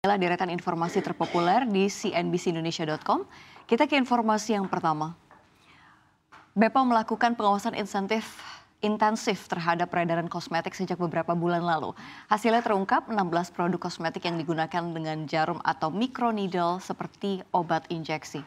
Adalah deretan informasi terpopuler di cnbcindonesia.com. Kita ke informasi yang pertama. BPOM melakukan pengawasan intensif terhadap peredaran kosmetik sejak beberapa bulan lalu. Hasilnya terungkap 16 produk kosmetik yang digunakan dengan jarum atau microneedle seperti obat injeksi.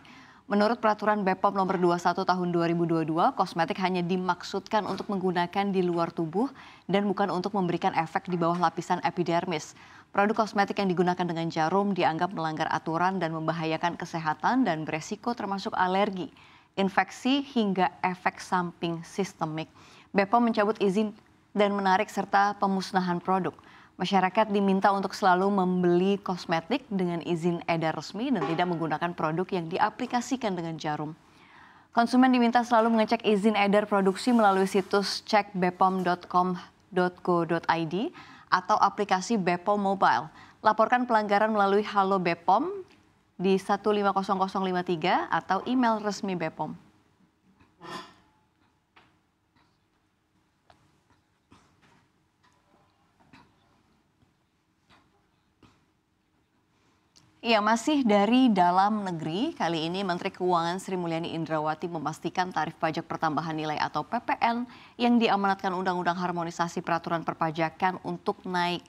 Menurut peraturan BPOM nomor 21 tahun 2022, kosmetik hanya dimaksudkan untuk menggunakan di luar tubuh dan bukan untuk memberikan efek di bawah lapisan epidermis. Produk kosmetik yang digunakan dengan jarum dianggap melanggar aturan dan membahayakan kesehatan dan beresiko termasuk alergi, infeksi hingga efek samping sistemik. BPOM mencabut izin dan menarik serta pemusnahan produk. Masyarakat diminta untuk selalu membeli kosmetik dengan izin edar resmi dan tidak menggunakan produk yang diaplikasikan dengan jarum. Konsumen diminta selalu mengecek izin edar produksi melalui situs cekbepom.com.go.id atau aplikasi BPOM Mobile. Laporkan pelanggaran melalui Halo BPOM di 150053 atau email resmi BPOM. Ya, masih dari dalam negeri, kali ini Menteri Keuangan Sri Mulyani Indrawati memastikan tarif pajak pertambahan nilai atau PPN yang diamanatkan Undang-Undang Harmonisasi Peraturan Perpajakan untuk naik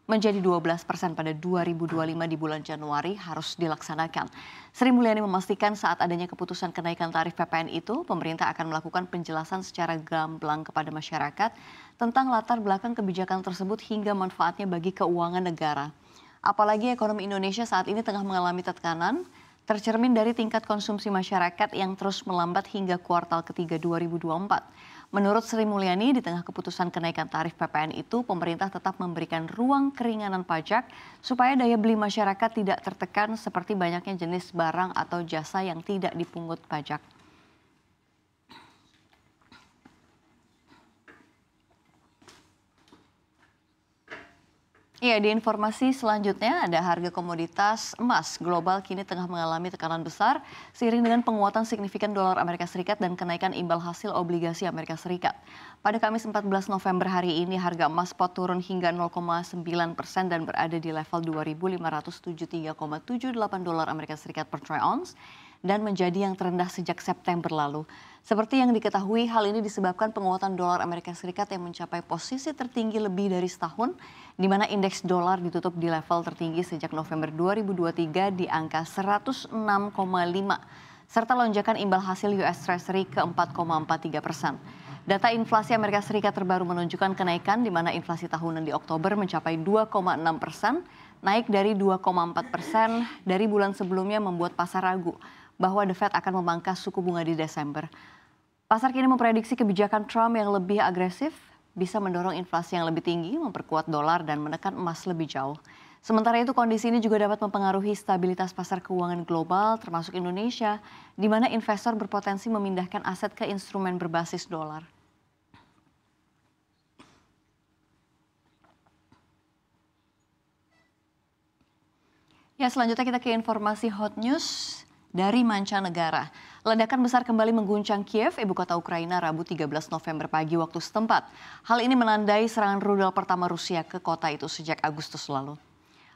menjadi 12% pada 2025 di bulan Januari harus dilaksanakan. Sri Mulyani memastikan saat adanya keputusan kenaikan tarif PPN itu, pemerintah akan melakukan penjelasan secara gamblang kepada masyarakat tentang latar belakang kebijakan tersebut hingga manfaatnya bagi keuangan negara. Apalagi ekonomi Indonesia saat ini tengah mengalami tekanan, tercermin dari tingkat konsumsi masyarakat yang terus melambat hingga kuartal ketiga 2024. Menurut Sri Mulyani, di tengah keputusan kenaikan tarif PPN itu, pemerintah tetap memberikan ruang keringanan pajak supaya daya beli masyarakat tidak tertekan seperti banyaknya jenis barang atau jasa yang tidak dipungut pajak. Ya, di informasi selanjutnya ada harga komoditas emas global kini tengah mengalami tekanan besar seiring dengan penguatan signifikan dolar Amerika Serikat dan kenaikan imbal hasil obligasi Amerika Serikat. Pada Kamis 14 November hari ini harga emas spot turun hingga 0,9% dan berada di level 2.573,78 dolar Amerika Serikat per troy ounce dan menjadi yang terendah sejak September lalu. Seperti yang diketahui, hal ini disebabkan penguatan dolar Amerika Serikat yang mencapai posisi tertinggi lebih dari setahun, di mana indeks dolar ditutup di level tertinggi sejak November 2023 di angka 106,5, serta lonjakan imbal hasil US Treasury ke 4,43%. Data inflasi Amerika Serikat terbaru menunjukkan kenaikan, di mana inflasi tahunan di Oktober mencapai 2,6%, naik dari 2,4% dari bulan sebelumnya membuat pasar ragu bahwa The Fed akan memangkas suku bunga di Desember. Pasar kini memprediksi kebijakan Trump yang lebih agresif bisa mendorong inflasi yang lebih tinggi, memperkuat dolar dan menekan emas lebih jauh. Sementara itu kondisi ini juga dapat mempengaruhi stabilitas pasar keuangan global termasuk Indonesia, di mana investor berpotensi memindahkan aset ke instrumen berbasis dolar. Ya, selanjutnya kita ke informasi hot news dari mancanegara. Ledakan besar kembali mengguncang Kiev, ibu kota Ukraina, Rabu 13 November pagi waktu setempat. Hal ini menandai serangan rudal pertama Rusia ke kota itu sejak Agustus lalu.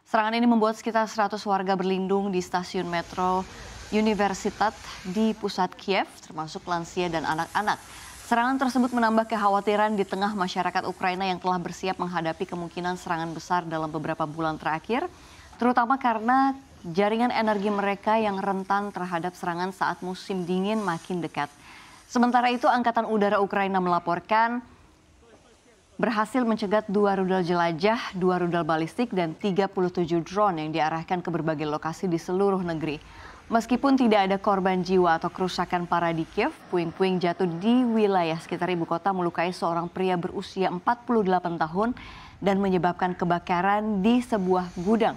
Serangan ini membuat sekitar 100 warga berlindung di stasiun metro Universitat di pusat Kiev, termasuk lansia dan anak-anak. Serangan tersebut menambah kekhawatiran di tengah masyarakat Ukraina yang telah bersiap menghadapi kemungkinan serangan besar dalam beberapa bulan terakhir, terutama karena jaringan energi mereka yang rentan terhadap serangan saat musim dingin makin dekat. Sementara itu, Angkatan Udara Ukraina melaporkan berhasil mencegat 2 rudal jelajah, 2 rudal balistik, dan 37 drone yang diarahkan ke berbagai lokasi di seluruh negeri. Meskipun tidak ada korban jiwa atau kerusakan parah di Kiev, puing-puing jatuh di wilayah sekitar ibu kota melukai seorang pria berusia 48 tahun dan menyebabkan kebakaran di sebuah gudang.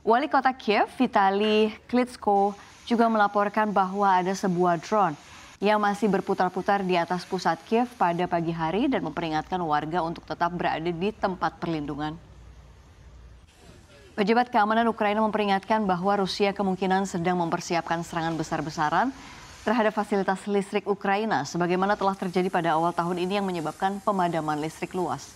Wali kota Kiev, Vitali Klitschko, juga melaporkan bahwa ada sebuah drone yang masih berputar-putar di atas pusat Kiev pada pagi hari dan memperingatkan warga untuk tetap berada di tempat perlindungan. Pejabat keamanan Ukraina memperingatkan bahwa Rusia kemungkinan sedang mempersiapkan serangan besar-besaran terhadap fasilitas listrik Ukraina, sebagaimana telah terjadi pada awal tahun ini yang menyebabkan pemadaman listrik luas.